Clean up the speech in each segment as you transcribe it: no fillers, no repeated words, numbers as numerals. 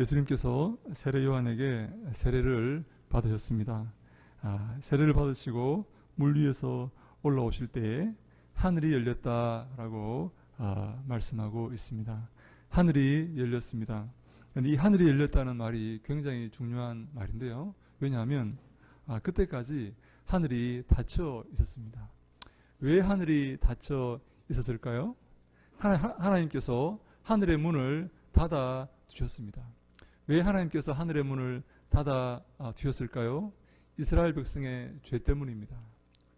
예수님께서 세례 요한에게 세례를 받으셨습니다. 세례를 받으시고 물 위에서 올라오실 때에 하늘이 열렸다라고 말씀하고 있습니다. 하늘이 열렸습니다. 그런데 이 하늘이 열렸다는 말이 굉장히 중요한 말인데요. 왜냐하면 그때까지 하늘이 닫혀 있었습니다. 왜 하늘이 닫혀 있었을까요? 하나님께서 하늘의 문을 닫아 두셨습니다. 왜 하나님께서 하늘의 문을 닫아 두셨을까요? 이스라엘 백성의 죄 때문입니다.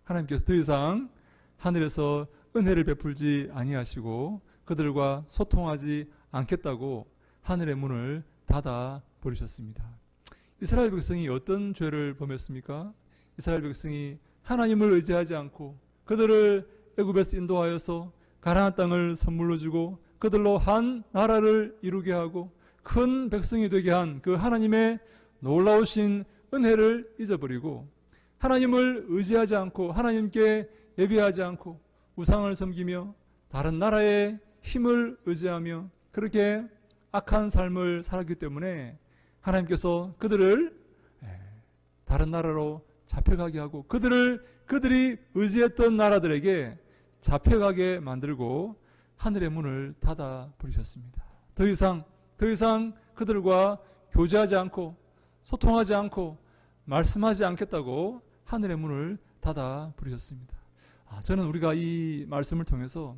하나님께서 더 이상 하늘에서 은혜를 베풀지 아니하시고 그들과 소통하지 않겠다고 하늘의 문을 닫아 버리셨습니다. 이스라엘 백성이 어떤 죄를 범했습니까? 이스라엘 백성이 하나님을 의지하지 않고 그들을 애굽에서 인도하여서 가나안 땅을 선물로 주고 그들로 한 나라를 이루게 하고 큰 백성이 되게 한 그 하나님의 놀라우신 은혜를 잊어버리고 하나님을 의지하지 않고 하나님께 예배하지 않고 우상을 섬기며 다른 나라의 힘을 의지하며 그렇게 악한 삶을 살았기 때문에 하나님께서 그들을 다른 나라로 잡혀가게 하고 그들이 의지했던 나라들에게 잡혀가게 만들고 하늘의 문을 닫아 버리셨습니다. 더 이상 그들과 교제하지 않고 소통하지 않고 말씀하지 않겠다고 하늘의 문을 닫아 버리셨습니다. 저는 우리가 이 말씀을 통해서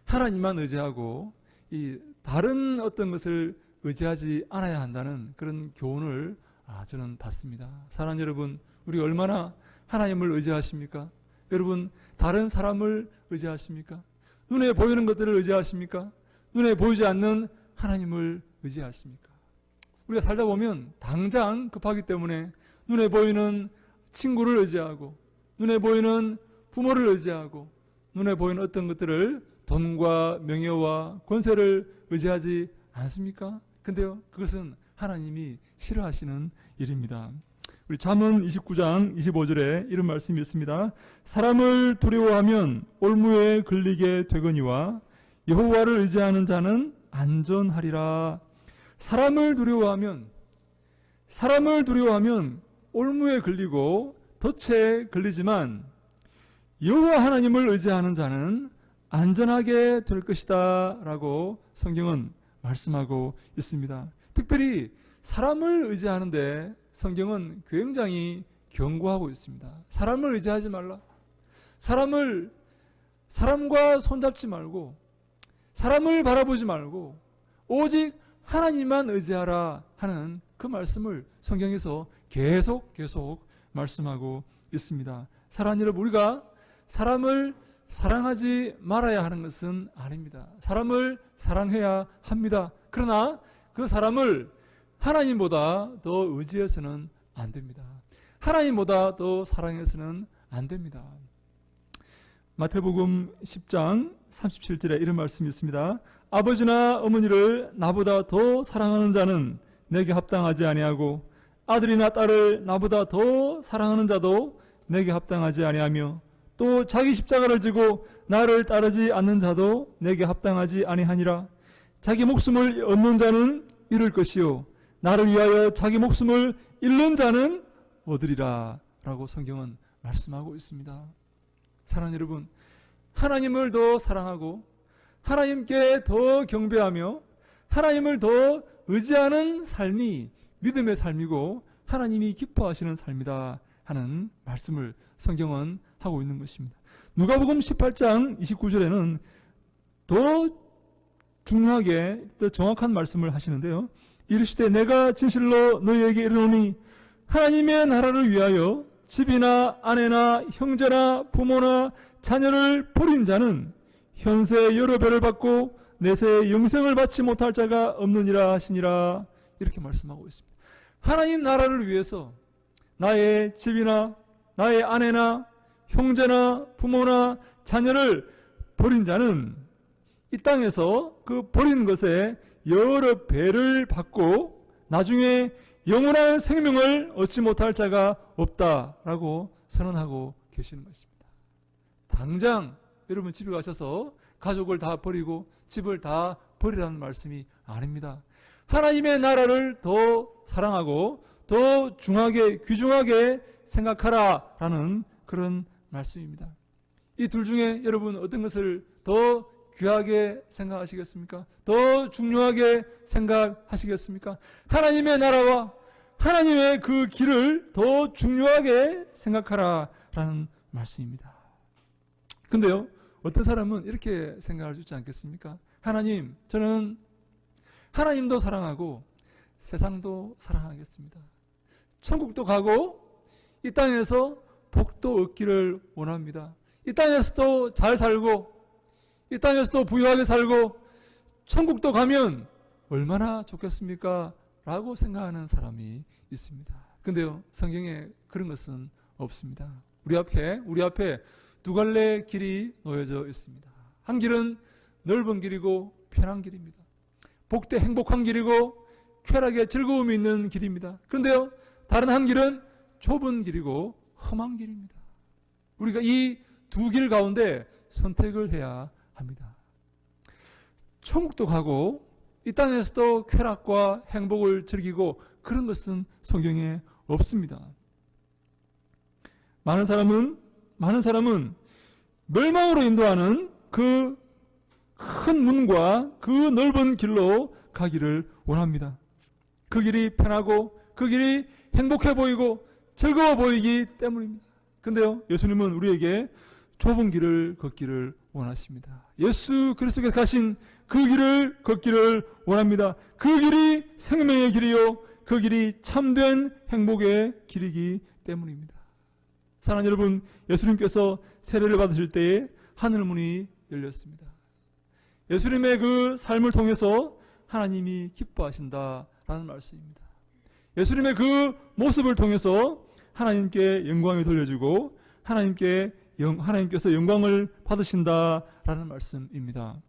하나님만 의지하고 이 다른 어떤 것을 의지하지 않아야 한다는 그런 교훈을 저는 받습니다. 사랑하는 여러분, 우리가 얼마나 하나님을 의지하십니까? 여러분, 다른 사람을 의지하십니까? 눈에 보이는 것들을 의지하십니까? 눈에 보이지 않는 하나님을 의지하십니까? 우리가 살다 보면 당장 급하기 때문에 눈에 보이는 친구를 의지하고 눈에 보이는 부모를 의지하고 눈에 보이는 어떤 것들을 돈과 명예와 권세를 의지하지 않습니까? 근데요, 그것은 하나님이 싫어하시는 일입니다. 우리 잠언 29장 25절에 이런 말씀이 있습니다. 사람을 두려워하면 올무에 걸리게 되거니와 여호와를 의지하는 자는 안전하리라. 사람을 두려워하면 올무에 걸리고 덫에 걸리지만 여호와 하나님을 의지하는 자는 안전하게 될 것이다 라고 성경은 말씀하고 있습니다. 특별히 사람을 의지하는데 성경은 굉장히 경고하고 있습니다. 사람을 의지하지 말라. 사람과 손잡지 말고 사람을 바라보지 말고 오직 하나님만 의지하라 하는 그 말씀을 성경에서 계속 말씀하고 있습니다. 사랑하는 여러분, 우리가 사람을 사랑하지 말아야 하는 것은 아닙니다. 사람을 사랑해야 합니다. 그러나 그 사람을 하나님보다 더 의지해서는 안 됩니다. 하나님보다 더 사랑해서는 안 됩니다. 마태복음 10장 37절에 이런 말씀이 있습니다. 아버지나 어머니를 나보다 더 사랑하는 자는 내게 합당하지 아니하고 아들이나 딸을 나보다 더 사랑하는 자도 내게 합당하지 아니하며 또 자기 십자가를 지고 나를 따르지 않는 자도 내게 합당하지 아니하니라. 자기 목숨을 얻는 자는 잃을 것이요 나를 위하여 자기 목숨을 잃는 자는 얻으리라 라고 성경은 말씀하고 있습니다. 사랑하는 여러분, 하나님을 더 사랑하고 하나님께 더 경배하며 하나님을 더 의지하는 삶이 믿음의 삶이고 하나님이 기뻐하시는 삶이다 하는 말씀을 성경은 하고 있는 것입니다. 누가복음 18장 29절에는 더 중요하게 더 정확한 말씀을 하시는데요. 이르시되 내가 진실로 너희에게 이르노니 하나님의 나라를 위하여 집이나 아내나 형제나 부모나 자녀를 버린 자는 현세 여러 배를 받고 내세 영생을 받지 못할 자가 없느니라 하시니라. 이렇게 말씀하고 있습니다. 하나님 나라를 위해서 나의 집이나 나의 아내나 형제나 부모나 자녀를 버린 자는 이 땅에서 그 버린 것에 여러 배를 받고 나중에 영원한 생명을 얻지 못할 자가 없다라고 선언하고 계시는 것입니다. 당장 여러분 집에 가셔서 가족을 다 버리고 집을 다 버리라는 말씀이 아닙니다. 하나님의 나라를 더 사랑하고 더 중하게 귀중하게 생각하라 라는 그런 말씀입니다. 이 둘 중에 여러분 어떤 것을 더 귀하게 생각하시겠습니까? 더 중요하게 생각하시겠습니까? 하나님의 나라와 하나님의 그 길을 더 중요하게 생각하라 라는 말씀입니다. 근데요, 어떤 사람은 이렇게 생각할 수 있지 않겠습니까? 하나님, 저는 하나님도 사랑하고 세상도 사랑하겠습니다. 천국도 가고 이 땅에서 복도 얻기를 원합니다. 이 땅에서도 잘 살고 이 땅에서도 부유하게 살고 천국도 가면 얼마나 좋겠습니까? 라고 생각하는 사람이 있습니다. 근데요, 성경에 그런 것은 없습니다. 우리 앞에 두 갈래 길이 놓여져 있습니다. 한 길은 넓은 길이고 편한 길입니다. 복되 행복한 길이고 쾌락에 즐거움이 있는 길입니다. 그런데요, 다른 한 길은 좁은 길이고 험한 길입니다. 우리가 이 두 길 가운데 선택을 해야 합니다. 천국도 가고 이 땅에서도 쾌락과 행복을 즐기고 그런 것은 성경에 없습니다. 많은 사람은 멸망으로 인도하는 그 큰 문과 그 넓은 길로 가기를 원합니다. 그 길이 편하고 그 길이 행복해 보이고 즐거워 보이기 때문입니다. 근데요, 예수님은 우리에게 좁은 길을 걷기를 원하십니다. 예수 그리스도께서 가신 그 길을 걷기를 원합니다. 그 길이 생명의 길이요, 그 길이 참된 행복의 길이기 때문입니다. 사랑하는 여러분, 예수님께서 세례를 받으실 때에 하늘 문이 열렸습니다. 예수님의 그 삶을 통해서 하나님이 기뻐하신다라는 말씀입니다. 예수님의 그 모습을 통해서 하나님께 영광이 돌려지고 하나님께서 영광을 받으신다라는 말씀입니다.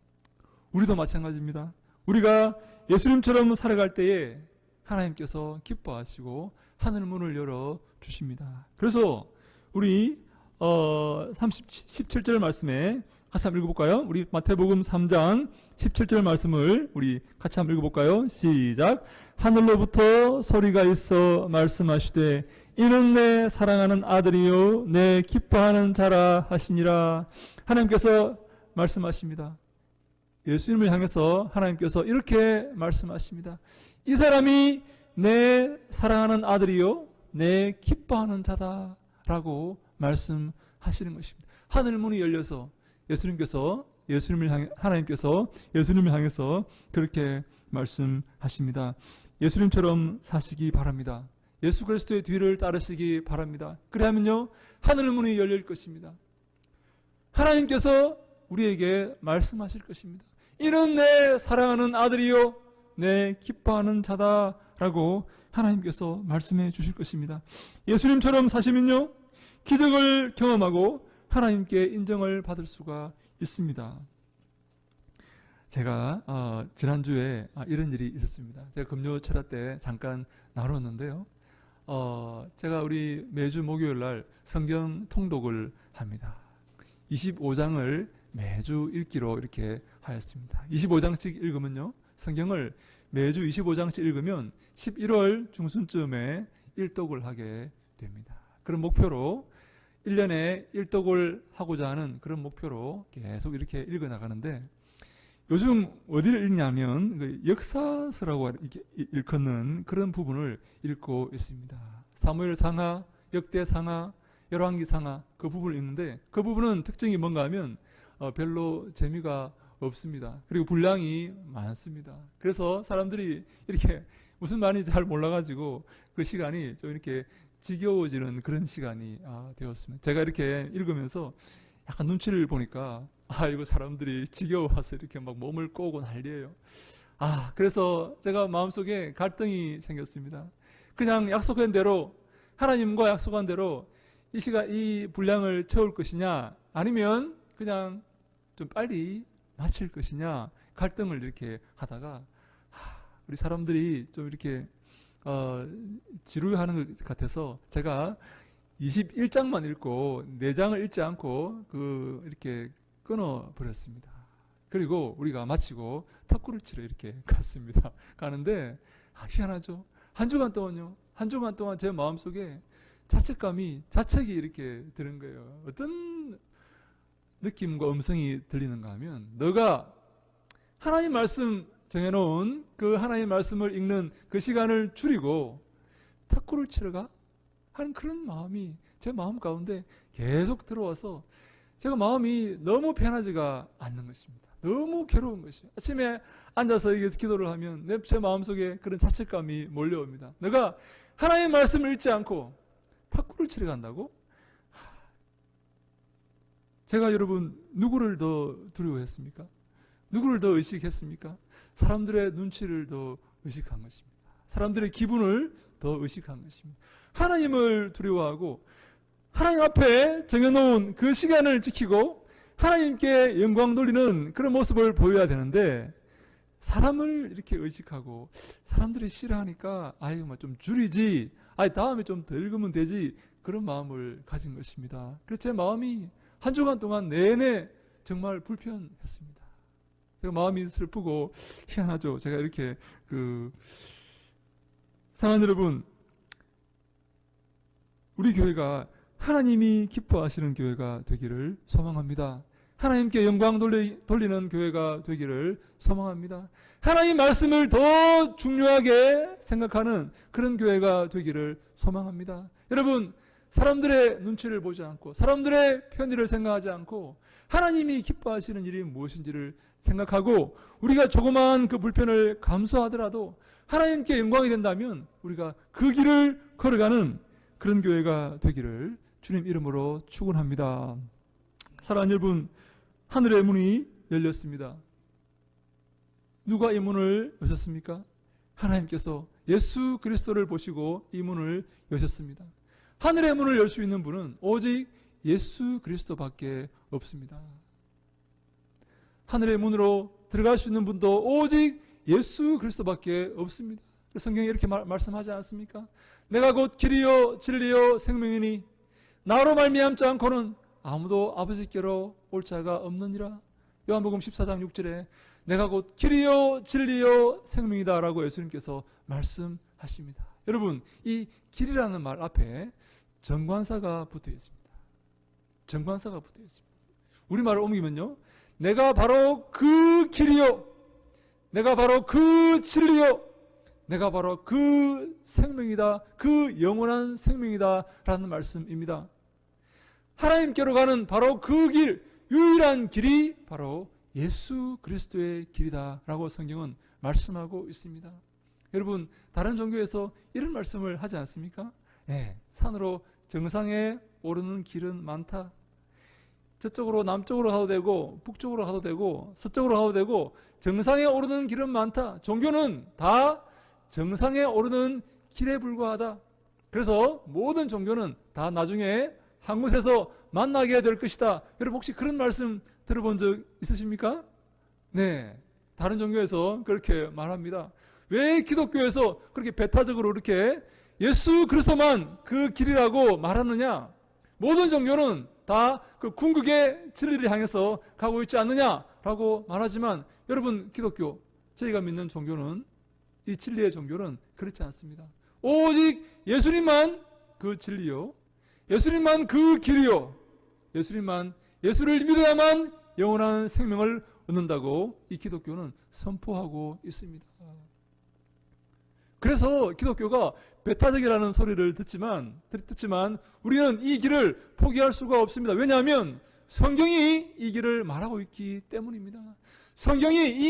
우리도 마찬가지입니다. 우리가 예수님처럼 살아갈 때에 하나님께서 기뻐하시고 하늘 문을 열어 주십니다. 그래서 우리 17절 말씀에 같이 한번 읽어볼까요? 우리 마태복음 3장 17절 말씀을 우리 같이 한번 읽어볼까요? 시작. 하늘로부터 소리가 있어 말씀하시되 이는 내 사랑하는 아들이요 내 기뻐하는 자라 하시니라. 하나님께서 말씀하십니다. 예수님을 향해서 하나님께서 이렇게 말씀하십니다. 이 사람이 내 사랑하는 아들이요 내 기뻐하는 자다 라고 말씀하시는 것입니다. 하늘 문이 열려서 하나님께서 예수님을 향해서 그렇게 말씀하십니다. 예수님처럼 사시기 바랍니다. 예수 그리스도의 뒤를 따르시기 바랍니다. 그래야면요, 하늘 문이 열릴 것입니다. 하나님께서 우리에게 말씀하실 것입니다. 이는 내 사랑하는 아들이요 내 기뻐하는 자다라고 하나님께서 말씀해 주실 것입니다. 예수님처럼 사시면요, 기적을 경험하고 하나님께 인정을 받을 수가 있습니다. 제가 지난주에 이런 일이 있었습니다. 제가 금요 철야 때 잠깐 나눴는데요. 제가 우리 매주 목요일 날 성경 통독을 합니다. 25장을 매주 읽기로 이렇게 하였습니다. 25장씩 읽으면요, 성경을 매주 25장씩 읽으면 11월 중순쯤에 일독을 하게 됩니다. 그런 목표로 1년에 일독을 하고자 하는 그런 목표로 계속 이렇게 읽어나가는데, 요즘 어디를 읽냐면 그 역사서라고 일컫는 그런 부분을 읽고 있습니다. 사무엘 상하, 역대 상하, 열왕기 상하 그 부분을 읽는데, 그 부분은 특징이 뭔가 하면 별로 재미가 없습니다. 그리고 분량이 많습니다. 그래서 사람들이 이렇게 무슨 말인지 잘 몰라가지고 그 시간이 좀 이렇게 지겨워지는 그런 시간이 되었습니다. 제가 이렇게 읽으면서 약간 눈치를 보니까 이거 사람들이 지겨워서 이렇게 막 몸을 꼬고 난리예요. 그래서 제가 마음속에 갈등이 생겼습니다. 그냥 약속한 대로, 하나님과 약속한 대로 이 분량을 채울 것이냐, 아니면 그냥 좀 빨리 마칠 것이냐, 갈등을 이렇게 하다가 우리 사람들이 좀 이렇게 지루해하는 것 같아서 제가 21장만 읽고 4장을 읽지 않고 이렇게 끊어버렸습니다. 그리고 우리가 마치고 탁구를 치러 이렇게 갔습니다. 가는데 희한하죠. 한 주간 동안요. 한 주간 동안 제 마음속에 자책이 이렇게 드는 거예요. 어떤 느낌과 음성이 들리는가 하면, 너가 하나님 말씀 정해놓은 그 하나님 말씀을 읽는 그 시간을 줄이고 탁구를 치러 가? 하는 그런 마음이 제 마음 가운데 계속 들어와서 제가 마음이 너무 편하지가 않는 것입니다. 너무 괴로운 것이에요. 아침에 앉아서 여기서 기도를 하면 제 마음속에 그런 자책감이 몰려옵니다. 내가 하나님의 말씀을 읽지 않고 탁구를 치러 간다고? 제가 여러분 누구를 더 두려워했습니까? 누구를 더 의식했습니까? 사람들의 눈치를 더 의식한 것입니다. 사람들의 기분을 더 의식한 것입니다. 하나님을 두려워하고 하나님 앞에 정해놓은 그 시간을 지키고 하나님께 영광 돌리는 그런 모습을 보여야 되는데, 사람을 이렇게 의식하고 사람들이 싫어하니까 아유 뭐 좀 줄이지, 다음에 좀 더 읽으면 되지, 그런 마음을 가진 것입니다. 그래서 제 마음이 한 주간 동안 내내 정말 불편했습니다. 제가 마음이 슬프고 희한하죠. 제가 이렇게 사랑하는 여러분, 우리 교회가 하나님이 기뻐하시는 교회가 되기를 소망합니다. 하나님께 영광 돌리는 교회가 되기를 소망합니다. 하나님 말씀을 더 중요하게 생각하는 그런 교회가 되기를 소망합니다. 여러분, 사람들의 눈치를 보지 않고 사람들의 편의를 생각하지 않고 하나님이 기뻐하시는 일이 무엇인지를 생각하고 우리가 조그마한 그 불편을 감수하더라도 하나님께 영광이 된다면 우리가 그 길을 걸어가는 그런 교회가 되기를 주님 이름으로 축원합니다. 사랑하는 여러분, 하늘의 문이 열렸습니다. 누가 이 문을 여셨습니까? 하나님께서 예수 그리스도를 보시고 이 문을 여셨습니다. 하늘의 문을 열 수 있는 분은 오직 예수 그리스도밖에 없습니다. 하늘의 문으로 들어갈 수 있는 분도 오직 예수 그리스도밖에 없습니다. 성경에 이렇게 말씀하지 않습니까? 내가 곧 길이요 진리요 생명이니 나로 말미암지 않고는 아무도 아버지께로 올 자가 없느니라. 요한복음 14장 6절에 내가 곧 길이요 진리요 생명이다 라고 예수님께서 말씀하십니다. 여러분, 이 길이라는 말 앞에 정관사가 붙어 있습니다. 정관사가 붙어 있습니다. 우리말을 옮기면요, 내가 바로 그 길이요, 내가 바로 그 진리요, 내가 바로 그 생명이다, 그 영원한 생명이다 라는 말씀입니다. 하나님께로 가는 바로 그 길, 유일한 길이 바로 예수 그리스도의 길이다 라고 성경은 말씀하고 있습니다. 여러분, 다른 종교에서 이런 말씀을 하지 않습니까? 네, 산으로 정상에 오르는 길은 많다. 저쪽으로 남쪽으로 가도 되고 북쪽으로 가도 되고 서쪽으로 가도 되고 정상에 오르는 길은 많다. 종교는 다 정상에 오르는 길에 불과하다. 그래서 모든 종교는 다 나중에 한 곳에서 만나게 될 것이다. 여러분, 혹시 그런 말씀 들어본 적 있으십니까? 네, 다른 종교에서 그렇게 말합니다. 왜 기독교에서 그렇게 배타적으로 이렇게 예수 그리스도만 그 길이라고 말하느냐? 모든 종교는 다 그 궁극의 진리를 향해서 가고 있지 않느냐라고 말하지만, 여러분, 기독교, 저희가 믿는 종교는, 이 진리의 종교는 그렇지 않습니다. 오직 예수님만 그 진리요, 예수님만 그 길이요, 예수를 믿어야만 영원한 생명을 얻는다고 이 기독교는 선포하고 있습니다. 그래서 기독교가 배타적이라는 소리를 듣지만 우리는 이 길을 포기할 수가 없습니다. 왜냐하면 성경이 이 길을 말하고 있기 때문입니다. 성경이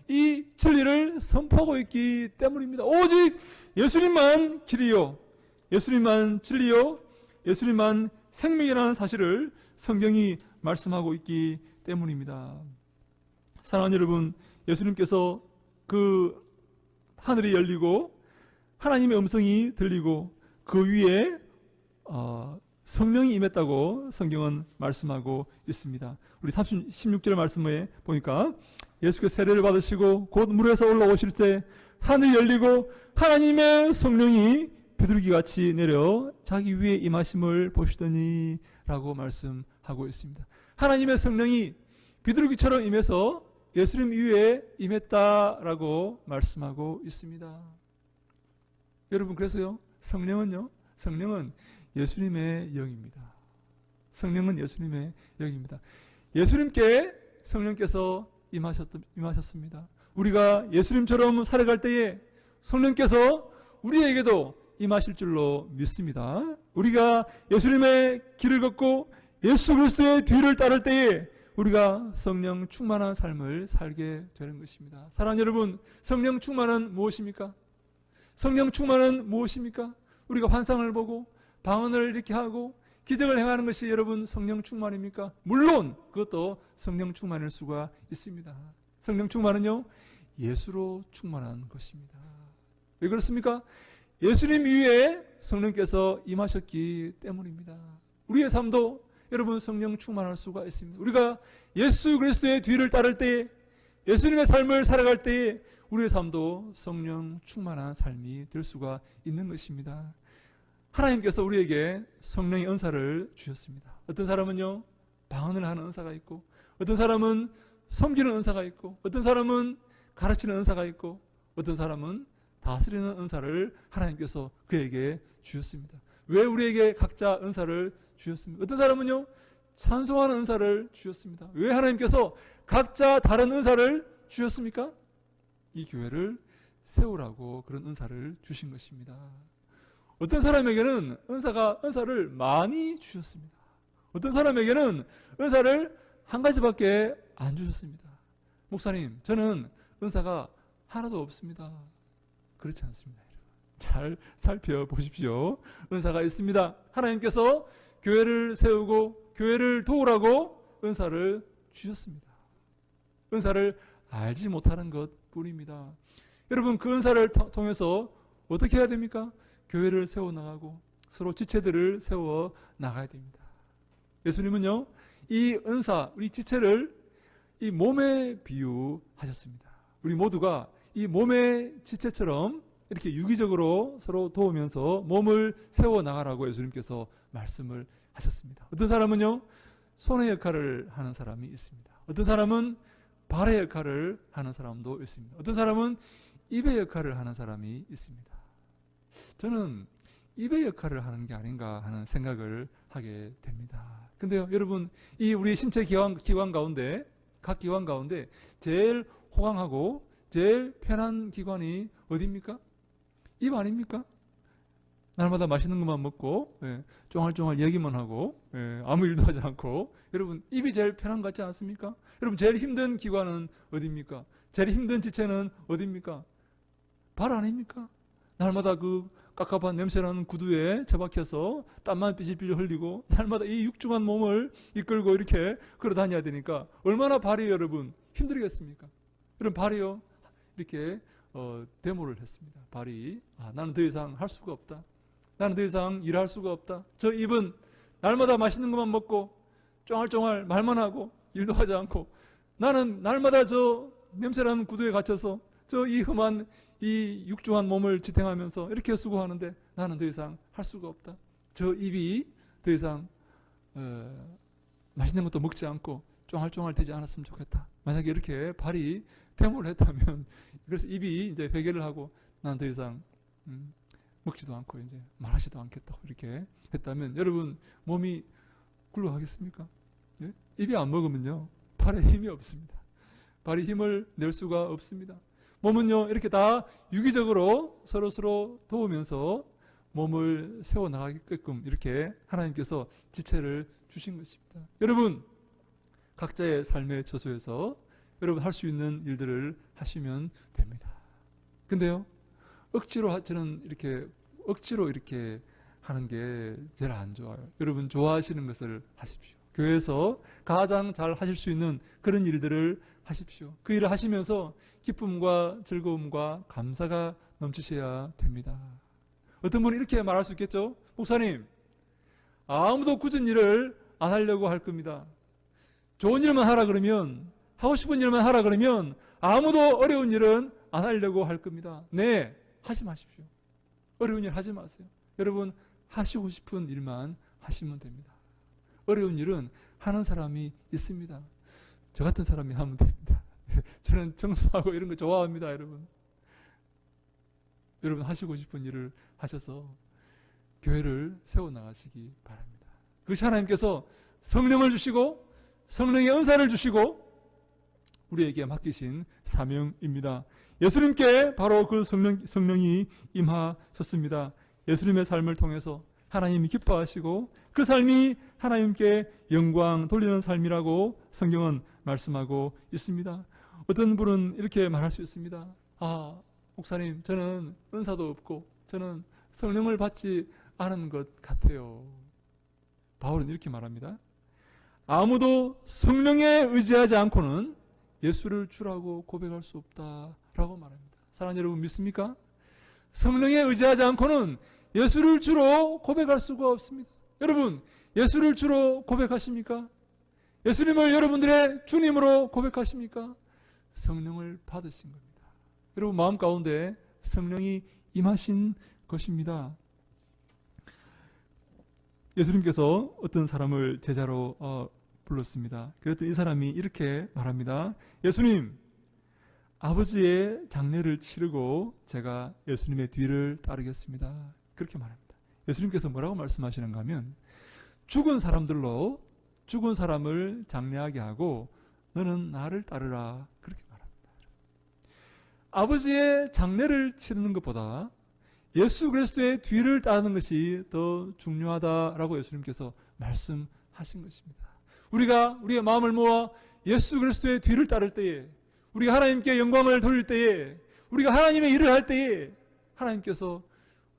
이 진리를 선포하고 있기 때문입니다. 오직 예수님만 길이요, 예수님만 진리요, 예수님만 생명이라는 사실을 성경이 말씀하고 있기 때문입니다. 사랑하는 여러분, 예수님께서 그 하늘이 열리고 하나님의 음성이 들리고 그 위에 성령이 임했다고 성경은 말씀하고 있습니다. 우리 16절 말씀에 보니까 예수께서 세례를 받으시고 곧 물에서 올라오실 때 하늘이 열리고 하나님의 성령이 비둘기같이 내려 자기 위에 임하심을 보시더니 라고 말씀하고 있습니다. 하나님의 성령이 비둘기처럼 임해서 예수님 위에 임했다라고 말씀하고 있습니다. 여러분, 그래서요, 성령은 예수님의 영입니다. 성령은 예수님의 영입니다. 예수님께 성령께서 임하셨습니다. 우리가 예수님처럼 살아갈 때에 성령께서 우리에게도 임하실 줄로 믿습니다. 우리가 예수님의 길을 걷고 예수 그리스도의 뒤를 따를 때에 우리가 성령 충만한 삶을 살게 되는 것입니다. 사랑하는 여러분, 성령 충만은 무엇입니까? 성령 충만은 무엇입니까? 우리가 환상을 보고 방언을 이렇게 하고 기적을 행하는 것이 여러분 성령 충만입니까? 물론 그것도 성령 충만일 수가 있습니다. 성령 충만은요, 예수로 충만한 것입니다. 왜 그렇습니까? 예수님 위에 성령께서 임하셨기 때문입니다. 우리의 삶도 여러분 성령 충만할 수가 있습니다. 우리가 예수 그리스도의 뒤를 따를 때에, 예수님의 삶을 살아갈 때에 우리의 삶도 성령 충만한 삶이 될 수가 있는 것입니다. 하나님께서 우리에게 성령의 은사를 주셨습니다. 어떤 사람은요, 방언을 하는 은사가 있고, 어떤 사람은 섬기는 은사가 있고, 어떤 사람은 가르치는 은사가 있고, 어떤 사람은 다스리는 은사를 하나님께서 그에게 주셨습니다. 왜 우리에게 각자 은사를 주셨습니까? 어떤 사람은요, 찬송하는 은사를 주셨습니다. 왜 하나님께서 각자 다른 은사를 주셨습니까? 이 교회를 세우라고 그런 은사를 주신 것입니다. 어떤 사람에게는 은사를 많이 주셨습니다. 어떤 사람에게는 은사를 한 가지밖에 안 주셨습니다. 목사님, 저는 은사가 하나도 없습니다. 그렇지 않습니다. 잘 살펴보십시오. 은사가 있습니다. 하나님께서 교회를 세우고 교회를 도우라고 은사를 주셨습니다. 은사를 알지 못하는 것 뿐입니다. 여러분, 그 은사를 통해서 어떻게 해야 됩니까? 교회를 세워나가고 서로 지체들을 세워나가야 됩니다. 예수님은요, 이 은사, 우리 지체를 이 몸에 비유하셨습니다. 우리 모두가 이 몸의 지체처럼 이렇게 유기적으로 서로 도우면서 몸을 세워나가라고 예수님께서 말씀을 하셨습니다. 어떤 사람은요, 손의 역할을 하는 사람이 있습니다. 어떤 사람은 발의 역할을 하는 사람도 있습니다. 어떤 사람은 입의 역할을 하는 사람이 있습니다. 저는 입의 역할을 하는 게 아닌가 하는 생각을 하게 됩니다. 근데요, 여러분, 이 우리 신체 기관 가운데, 각 기관 가운데 제일 호강하고 제일 편한 기관이 어디입니까? 입 아닙니까? 날마다 맛있는 것만 먹고, 쫑알쫑알 얘기만 하고, 아무 일도 하지 않고, 여러분, 입이 제일 편한 것 같지 않습니까? 여러분, 제일 힘든 기관은 어디입니까? 제일 힘든 지체는 어디입니까? 발 아닙니까? 날마다 그 깝깝한 냄새나는 구두에 처박혀서 땀만 삐질삐질 흘리고 날마다 이 육중한 몸을 이끌고 이렇게 걸어 다녀야 되니까 얼마나 발이 여러분 힘들겠습니까? 여러분, 발이요, 이렇게 데모를 했습니다. 발이 나는 더 이상 할 수가 없다. 나는 더 이상 일할 수가 없다. 저 입은 날마다 맛있는 것만 먹고 쫑알쫑알 말만 하고 일도 하지 않고 나는 날마다 저 냄새나는 구두에 갇혀서 저 이 험한 이 육중한 몸을 지탱하면서 이렇게 수고하는데 나는 더 이상 할 수가 없다. 저 입이 더 이상 맛있는 것도 먹지 않고 쫑알쫑알 되지 않았으면 좋겠다. 만약에 이렇게 발이 데모를 했다면, 그래서 입이 이제 회개를 하고 난 더 이상 먹지도 않고 이제 말하지도 않겠다고 이렇게 했다면 여러분, 몸이 굴러가겠습니까? 예? 입이 안 먹으면요, 발에 힘이 없습니다. 발이 힘을 낼 수가 없습니다. 몸은요, 이렇게 다 유기적으로 서로 도우면서 몸을 세워나가게끔 이렇게 하나님께서 지체를 주신 것입니다. 여러분, 각자의 삶의 저소에서 여러분 할 수 있는 일들을 하시면 됩니다. 근데요, 저는 억지로 이렇게 하는 게 제일 안 좋아요. 여러분, 좋아하시는 것을 하십시오. 교회에서 가장 잘 하실 수 있는 그런 일들을 하십시오. 그 일을 하시면서 기쁨과 즐거움과 감사가 넘치셔야 됩니다. 어떤 분은 이렇게 말할 수 있겠죠? 목사님, 아무도 굳은 일을 안 하려고 할 겁니다. 좋은 일만 하라 그러면, 하고 싶은 일만 하라 그러면 아무도 어려운 일은 안 하려고 할 겁니다. 네, 하지 마십시오. 어려운 일 하지 마세요. 여러분, 하시고 싶은 일만 하시면 됩니다. 어려운 일은 하는 사람이 있습니다. 저 같은 사람이 하면 됩니다. 저는 청소하고 이런 거 좋아합니다, 여러분. 여러분 하시고 싶은 일을 하셔서 교회를 세워나가시기 바랍니다. 그것이 하나님께서 성령을 주시고 성령의 은사를 주시고 우리에게 맡기신 사명입니다. 예수님께 바로 그 성령이 임하셨습니다. 예수님의 삶을 통해서 하나님이 기뻐하시고 그 삶이 하나님께 영광 돌리는 삶이라고 성경은 말씀하고 있습니다. 어떤 분은 이렇게 말할 수 있습니다. 목사님, 저는 은사도 없고 저는 성령을 받지 않은 것 같아요. 바울은 이렇게 말합니다. 아무도 성령에 의지하지 않고는 예수를 주라고 고백할 수 없다라고 말합니다. 사랑하는 여러분, 믿습니까? 성령에 의지하지 않고는 예수를 주로 고백할 수가 없습니다. 여러분, 예수를 주로 고백하십니까? 예수님을 여러분들의 주님으로 고백하십니까? 성령을 받으신 겁니다. 여러분 마음 가운데 성령이 임하신 것입니다. 예수님께서 어떤 사람을 제자로 불렀습니다. 그랬더니 이 사람이 이렇게 말합니다. 예수님, 아버지의 장례를 치르고 제가 예수님의 뒤를 따르겠습니다. 그렇게 말합니다. 예수님께서 뭐라고 말씀하시는가 하면 죽은 사람들로 죽은 사람을 장례하게 하고 너는 나를 따르라. 그렇게 말합니다. 아버지의 장례를 치르는 것보다 예수 그리스도의 뒤를 따르는 것이 더 중요하다라고 예수님께서 말씀하신 것입니다. 우리가 우리의 마음을 모아 예수 그리스도의 뒤를 따를 때에, 우리가 하나님께 영광을 돌릴 때에, 우리가 하나님의 일을 할 때에 하나님께서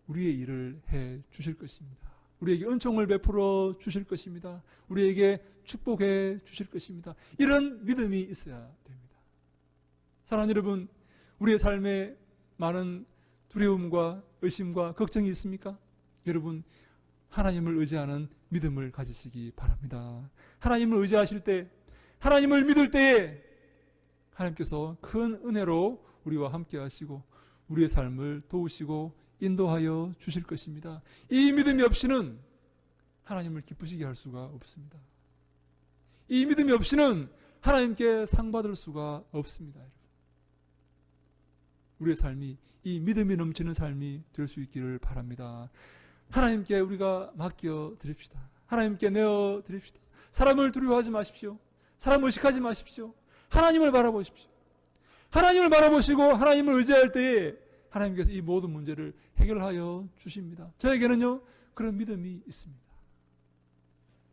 우리의 일을 해 주실 것입니다. 우리에게 은총을 베풀어 주실 것입니다. 우리에게 축복해 주실 것입니다. 이런 믿음이 있어야 됩니다. 사랑하는 여러분, 우리의 삶에 많은 두려움과 의심과 걱정이 있습니까? 여러분, 하나님을 의지하는 믿음을 가지시기 바랍니다. 하나님을 의지하실 때, 하나님을 믿을 때에 하나님께서 큰 은혜로 우리와 함께 하시고 우리의 삶을 도우시고 인도하여 주실 것입니다. 이 믿음이 없이는 하나님을 기쁘시게 할 수가 없습니다. 이 믿음이 없이는 하나님께 상 받을 수가 없습니다. 우리의 삶이 이 믿음이 넘치는 삶이 될 수 있기를 바랍니다. 하나님께 우리가 맡겨 드립시다. 하나님께 내어 드립시다. 사람을 두려워하지 마십시오. 사람 의식하지 마십시오. 하나님을 바라보십시오. 하나님을 바라보시고 하나님을 의지할 때에 하나님께서 이 모든 문제를 해결하여 주십니다. 저에게는요, 그런 믿음이 있습니다.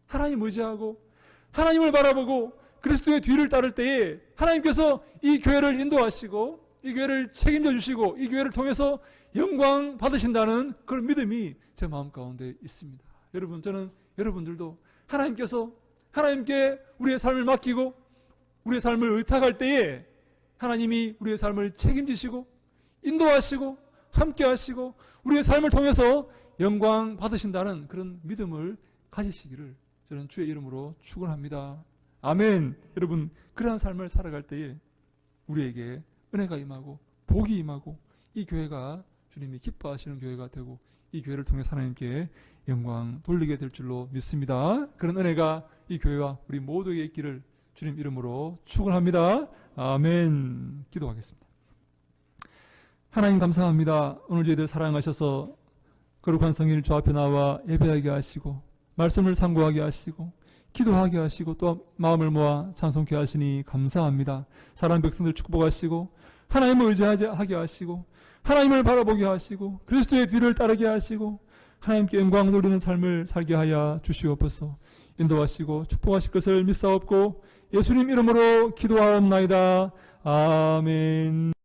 하나님 의지하고 하나님을 바라보고 그리스도의 뒤를 따를 때에 하나님께서 이 교회를 인도하시고 이 교회를 책임져 주시고 이 교회를 통해서 영광 받으신다는 그런 믿음이 제 마음 가운데 있습니다. 여러분, 저는 여러분들도 하나님께서 하나님께 우리의 삶을 맡기고 우리의 삶을 의탁할 때에 하나님이 우리의 삶을 책임지시고 인도하시고 함께 하시고 우리의 삶을 통해서 영광 받으신다는 그런 믿음을 가지시기를 저는 주의 이름으로 축원합니다. 아멘. 여러분, 그러한 삶을 살아갈 때에 우리에게 은혜가 임하고 복이 임하고 이 교회가 주님이 기뻐하시는 교회가 되고 이 교회를 통해 하나님께 영광 돌리게 될 줄로 믿습니다. 그런 은혜가 이 교회와 우리 모두에게 있기를 주님 이름으로 축원합니다. 아멘. 기도하겠습니다. 하나님 감사합니다. 오늘 저희들 사랑하셔서 거룩한 성일 주 앞에 나와 예배하게 하시고 말씀을 상고하게 하시고 기도하게 하시고 또 마음을 모아 찬송케 하시니 감사합니다. 사랑 백성들 축복하시고 하나님을 의지하게 하시고 하나님을 바라보게 하시고 그리스도의 뒤를 따르게 하시고 하나님께 영광 돌리는 삶을 살게 하여 주시옵소서. 인도하시고 축복하실 것을 믿사옵고 예수님 이름으로 기도하옵나이다. 아멘.